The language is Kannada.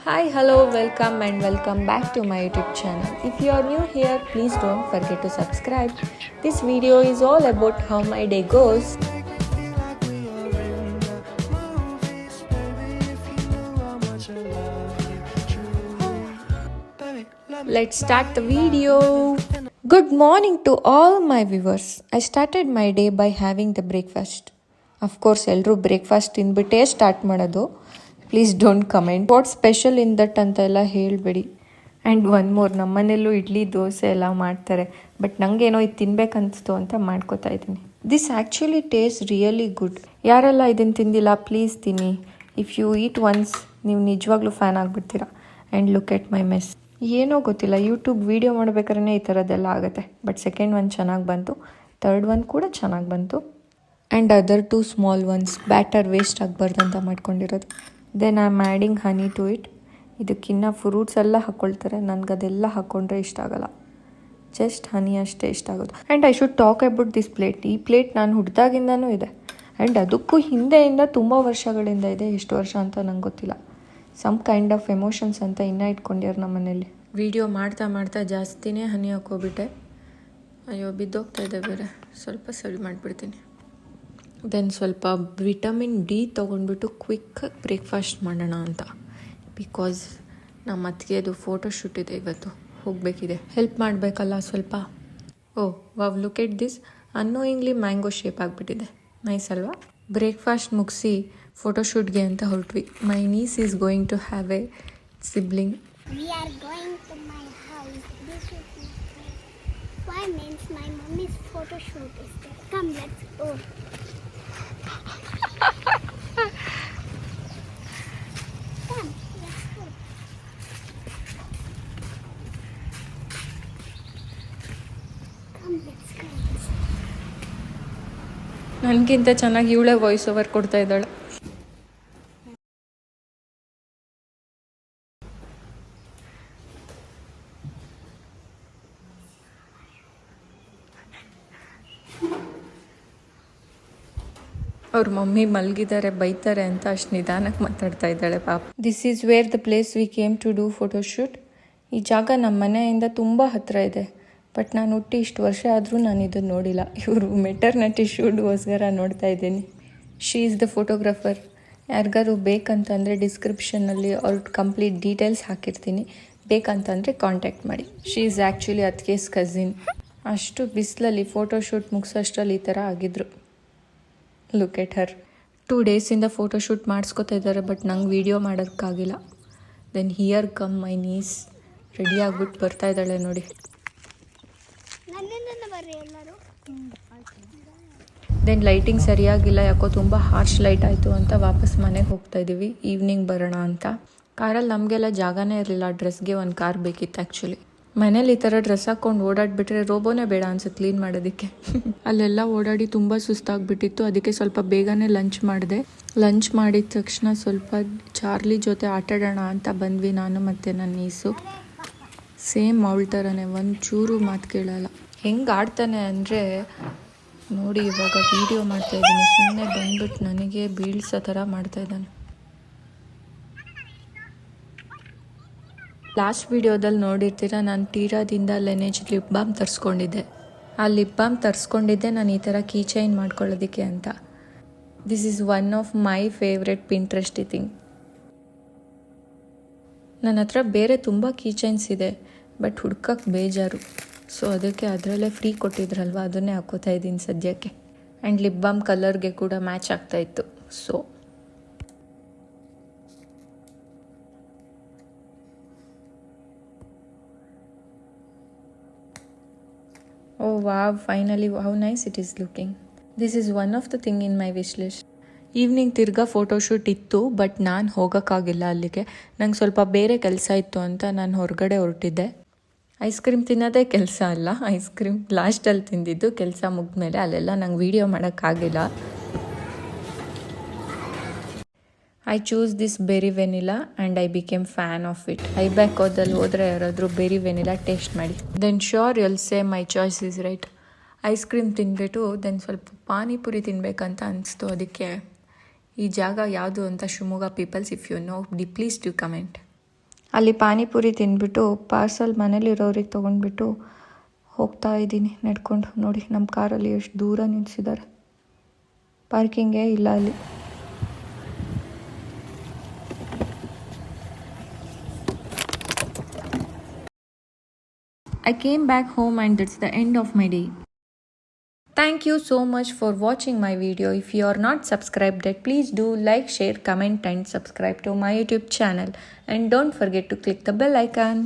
Hi, hello, welcome back to my YouTube channel. If you are new here, please don't forget to subscribe. This video is all about how my day goes. Let's start the video. Good morning to all my viewers. I started my day by having the breakfast. Of course, ಎಲ್ಲರೂ ಬ್ರೇಕ್ಫಾಸ್ಟ್ ತಿಂದ್ಬಿಟ್ಟೇ ಸ್ಟಾರ್ಟ್ ಮಾಡೋದು. Please don't comment what special in that ಅಂತ ಎಲ್ಲ ಹೇಳಬೇಡಿ. ಆ್ಯಂಡ್ ಒನ್ ಮೋರ್, ನಮ್ಮನೇಲೂ ಇಡ್ಲಿ ದೋಸೆ ಎಲ್ಲ ಮಾಡ್ತಾರೆ, ಬಟ್ ನನಗೇನೋ ಇದು ತಿನ್ಬೇಕನ್ನಿಸ್ತು ಅಂತ ಮಾಡ್ಕೋತಾ ಇದ್ದೀನಿ. This actually taste really good. ಯಾರೆಲ್ಲ ಇದನ್ನು ತಿಂದಿಲ್ಲ ಪ್ಲೀಸ್ ತಿನ್ನಿ. ಇಫ್ ಯು ಈಟ್ ಒನ್ಸ್ ನೀವು ನಿಜವಾಗ್ಲೂ ಫ್ಯಾನ್ ಆಗಿಬಿಡ್ತೀರಾ. And look at my mess. ಏನೋ ಗೊತ್ತಿಲ್ಲ, ಯೂಟ್ಯೂಬ್ ವೀಡಿಯೋ ಮಾಡ್ಬೇಕಾದ್ರೆ ಈ ಥರದ್ದೆಲ್ಲ ಆಗುತ್ತೆ. ಬಟ್ ಸೆಕೆಂಡ್ ಒನ್ ಚೆನ್ನಾಗಿ ಬಂತು, ಥರ್ಡ್ ಒನ್ ಕೂಡ ಚೆನ್ನಾಗಿ ಬಂತು. And other 2 small ones batter waste ಆಗಬಾರ್ದು ಅಂತ ಮಾಡ್ಕೊಂಡಿರೋದು. Then I am adding honey to it. ಇದಕ್ಕಿನ್ನ ಫ್ರೂಟ್ಸ್ ಎಲ್ಲ ಹಾಕ್ಕೊಳ್ತಾರೆ, ನನಗದೆಲ್ಲ ಹಾಕ್ಕೊಂಡ್ರೆ ಇಷ್ಟ ಆಗೋಲ್ಲ. ಜಸ್ಟ್ ಹನಿ ಅಷ್ಟೇ ಇಷ್ಟ ಆಗೋದು. And I should talk about this plate. ಈ ಪ್ಲೇಟ್ ನಾನು ಹುಡ್ದಾಗಿಂದನೂ ಇದೆ, ಆ್ಯಂಡ್ ಅದಕ್ಕೂ ಹಿಂದೆಯಿಂದ ತುಂಬ ವರ್ಷಗಳಿಂದ ಇದೆ. ಎಷ್ಟು ವರ್ಷ ಅಂತ ನಂಗೆ ಗೊತ್ತಿಲ್ಲ. ಸಮ್ ಕೈಂಡ್ ಆಫ್ ಎಮೋಷನ್ಸ್ ಅಂತ ಇನ್ನೂ ಇಟ್ಕೊಂಡ್ಯಾರ ನಮ್ಮ ಮನೇಲಿ. ವಿಡಿಯೋ ಮಾಡ್ತಾ ಜಾಸ್ತಿನೇ ಹನಿ ಹಾಕೋಬಿಟ್ಟೆ. ಅಯ್ಯೋ ಬಿದ್ದೋಗ್ತಾ ಇದೆ ಬೇರೆ, ಸ್ವಲ್ಪ ಸರಿ ಮಾಡಿಬಿಡ್ತೀನಿ. ದೆನ್ ಸ್ವಲ್ಪ ವಿಟಮಿನ್ ಡಿ ತೊಗೊಂಡ್ಬಿಟ್ಟು ಕ್ವಿಕ್ಕಾಗಿ ಬ್ರೇಕ್ಫಾಸ್ಟ್ ಮಾಡೋಣ ಅಂತ. ಬಿಕಾಸ್ ನಮ್ಮ ಅತ್ತಿಗೆದು ಫೋಟೋಶೂಟ್ ಇದೆ ಇವತ್ತು, ಹೋಗಬೇಕಿದೆ. ಹೆಲ್ಪ್ ಮಾಡಬೇಕಲ್ಲ ಸ್ವಲ್ಪ. Wow, look at this. Annoyingly mango shape ಆಗಿಬಿಟ್ಟಿದೆ. ನೈಸ್ ಅಲ್ವಾ? ಬ್ರೇಕ್ಫಾಸ್ಟ್ ಮುಗಿಸಿ ಫೋಟೋಶೂಟ್ಗೆ ಅಂತ ಹೊರಟ್ವಿ. My niece is going to have a sibling. We are going to my house. This is why means my mommy's photo shoot is there. Come, let's go. Come, let's go. Come, let's go. ನನಗಿಂತ ಚೆನ್ನಾಗಿ ಇವಳೇ ವಾಯ್ಸ್ ಓವರ್ ಕೊಡ್ತಾ ಇದ್ದಾಳೆ. ಅವ್ರ ಮಮ್ಮಿ ಮಲಗಿದ್ದಾರೆ, ಬೈತಾರೆ ಅಂತ ಅಷ್ಟು ನಿಧಾನಕ್ಕೆ ಮಾತಾಡ್ತಾ ಇದ್ದಾಳೆ ಪಾಪ. This is where the place we came to do photoshoot. ಈ ಜಾಗ ನಮ್ಮ ಮನೆಯಿಂದ ತುಂಬ ಹತ್ತಿರ ಇದೆ, ಬಟ್ ನಾನು ಹುಟ್ಟಿ ಇಷ್ಟು ವರ್ಷ ಆದರೂ ನಾನು ಇದನ್ನು ನೋಡಿಲ್ಲ. ಇವರು ಮೆಟರ್ನಿಟಿ ಶೂಟ್ಗೋಸ್ಕರ ನೋಡ್ತಾ ಇದ್ದೀನಿ. She is the photographer. ಯಾರಿಗಾರು ಬೇಕಂತಂದರೆ ಡಿಸ್ಕ್ರಿಪ್ಷನಲ್ಲಿ ಅವ್ರ ಕಂಪ್ಲೀಟ್ ಡೀಟೇಲ್ಸ್ ಹಾಕಿರ್ತೀನಿ, ಬೇಕಂತಂದರೆ ಕಾಂಟ್ಯಾಕ್ಟ್ ಮಾಡಿ. ಶೀ ಈಸ್ ಆ್ಯಕ್ಚುಲಿ ಅದ್ಕೇಸ್ ಕಸಿನ್. ಅಷ್ಟು ಬಿಸಿಲಲ್ಲಿ ಫೋಟೋಶೂಟ್ ಮುಗಿಸೋಷ್ಟರಲ್ಲಿ ಈ ಥರ ಆಗಿದ್ರು. Look at Har. 2 ಡೇಸಿಂದ ಫೋಟೋಶೂಟ್ ಮಾಡಿಸ್ಕೊತಾ ಇದ್ದಾರೆ, ಬಟ್ ನಂಗೆ ವೀಡಿಯೋ ಮಾಡೋಕ್ಕಾಗಿಲ್ಲ. Then here come my niece. Ready ಆಗಿಬಿಟ್ಟು ಬರ್ತಾ ಇದ್ದಾಳೆ ನೋಡಿ. ದೆನ್ ಲೈಟಿಂಗ್ ಸರಿಯಾಗಿಲ್ಲ, ಯಾಕೋ ತುಂಬ ಹಾರ್ಶ್ ಲೈಟ್ ಆಯಿತು ಅಂತ ವಾಪಸ್ ಮನೆಗೆ ಹೋಗ್ತಾ ಇದ್ದೀವಿ. ಈವ್ನಿಂಗ್ ಬರೋಣ ಅಂತ. ಕಾರಲ್ಲಿ ನಮಗೆಲ್ಲ ಜಾಗನೇ ಇರಲಿಲ್ಲ, ಡ್ರೆಸ್ಗೆ ಒಂದು ಕಾರ್ ಬೇಕಿತ್ತು ಆ್ಯಕ್ಚುಲಿ. ಮನೇಲಿ ಈ ಥರ ಡ್ರೆಸ್ ಹಾಕ್ಕೊಂಡು ಓಡಾಡಿಬಿಟ್ರೆ ರೋಬೋನೇ ಬೇಡ ಅನ್ಸುತ್ತೆ ಕ್ಲೀನ್ ಮಾಡೋದಕ್ಕೆ. ಅಲ್ಲೆಲ್ಲ ಓಡಾಡಿ ತುಂಬ ಸುಸ್ತಾಗ್ಬಿಟ್ಟಿತ್ತು, ಅದಕ್ಕೆ ಸ್ವಲ್ಪ ಬೇಗನೆ ಲಂಚ್ ಮಾಡಿದೆ. ಲಂಚ್ ಮಾಡಿದ ತಕ್ಷಣ ಸ್ವಲ್ಪ ಚಾರ್ಲಿ ಜೊತೆ ಆಟಾಡೋಣ ಅಂತ ಬಂದ್ವಿ, ನಾನು ಮತ್ತು ನನ್ನ ನೀಸು. ಸೇಮ್ ಅವಳ ಥರನೇ, ಒಂಚೂರು ಮಾತು ಕೇಳಲ್ಲ. ಹೆಂಗೆ ಆಡ್ತಾನೆ ಅಂದರೆ ನೋಡಿ, ಇವಾಗ ವೀಡಿಯೋ ಮಾಡ್ತಾಯಿದ್ದೀನಿ, ಸುಮ್ಮನೆ ಬಂದ್ಬಿಟ್ಟು ನನಗೆ ಬೀಳ್ಸೋ ಥರ ಮಾಡ್ತಾಯಿದ್ದಾನೆ. ಲಾಸ್ಟ್ ವೀಡಿಯೋದಲ್ಲಿ ನೋಡಿರ್ತೀರ, ನಾನು ಟೀರಾದಿಂದ ಲೆನೇಜ್ ಲಿಪ್ ಬಾಮ್ ತರಿಸ್ಕೊಂಡಿದ್ದೆ. ಆ ಲಿಪ್ ಬಾಮ್ ತರಿಸ್ಕೊಂಡಿದ್ದೆ ನಾನು ಈ ಥರ ಕೀ ಚೈನ್ ಮಾಡ್ಕೊಳ್ಳೋದಕ್ಕೆ ಅಂತ. This is one of my favourite Pinterest thing. ನನ್ನ ಹತ್ರ ಬೇರೆ ತುಂಬ ಕೀ ಚೈನ್ಸ್ ಇದೆ, ಬಟ್ ಹುಡ್ಕಕ್ಕೆ ಬೇಜಾರು. ಸೊ ಅದಕ್ಕೆ ಅದರಲ್ಲೇ ಫ್ರೀ ಕೊಟ್ಟಿದ್ರಲ್ವ, ಅದನ್ನೇ ಹಾಕೋತಾ ಇದ್ದೀನಿ ಸದ್ಯಕ್ಕೆ. ಆ್ಯಂಡ್ ಲಿಪ್ ಬಾಮ್ ಕಲರ್ಗೆ ಕೂಡ ಮ್ಯಾಚ್ ಆಗ್ತಾಯಿತ್ತು. So oh wow, finally, how nice it is looking. This is one of the thing in my wish list. Evening ತಿರ್ಗಾ ಫೋಟೋಶೂಟ್ ಇತ್ತು, ಬಟ್ ನಾನು ಹೋಗೋಕ್ಕಾಗಿಲ್ಲ ಅಲ್ಲಿಗೆ. ನಂಗೆ ಸ್ವಲ್ಪ ಬೇರೆ ಕೆಲಸ ಇತ್ತು ಅಂತ ನಾನು ಹೊರಗಡೆ ಹೊರಟಿದ್ದೆ. ಐಸ್ ಕ್ರೀಮ್ ತಿನ್ನೋದೇ ಕೆಲಸ ಅಲ್ಲ, ಐಸ್ ಕ್ರೀಮ್ ಲಾಸ್ಟಲ್ಲಿ ತಿಂದಿದ್ದು. ಕೆಲಸ ಮುಗಿದ್ಮೇಲೆ ಅಲ್ಲೆಲ್ಲ ನಂಗೆ ವೀಡಿಯೋ ಮಾಡೋಕ್ಕಾಗಿಲ್ಲ. I choose this berry vanilla and I became fan of it. Ibaco ಹೋದರೆ ಯಾರಾದರೂ ಬೆರಿ ವೆನಿಲಾ ಟೇಸ್ಟ್ ಮಾಡಿ. Then sure you'll say my choice is right. Ice cream ತಿಂದ್ಬಿಟ್ಟು ದೆನ್ ಸ್ವಲ್ಪ ಪಾನಿಪುರಿ ತಿನ್ನಬೇಕಂತ ಅನಿಸ್ತು. ಅದಕ್ಕೆ ಈ ಜಾಗ ಯಾವುದು ಅಂತ Shivamogga peoples, if you know, please do comment. ಅಲ್ಲಿ ಪಾನಿಪುರಿ ತಿಂದ್ಬಿಟ್ಟು ಪಾರ್ಸಲ್ ಮನೇಲಿರೋರಿಗೆ ತೊಗೊಂಡ್ಬಿಟ್ಟು ಹೋಗ್ತಾ ಇದ್ದೀನಿ ನಡ್ಕೊಂಡು. ನೋಡಿ ನಮ್ಮ ಕಾರಲ್ಲಿ ಎಷ್ಟು ದೂರ ನಿಲ್ಲಿಸಿದ್ದಾರೆ, ಪಾರ್ಕಿಂಗೇ ಇಲ್ಲ ಅಲ್ಲಿ. I came back home and that's the end of my day. Thank you so much for watching my video. If you are not subscribed yet, please do like, share, comment and subscribe to my YouTube channel. And don't forget to click the bell icon.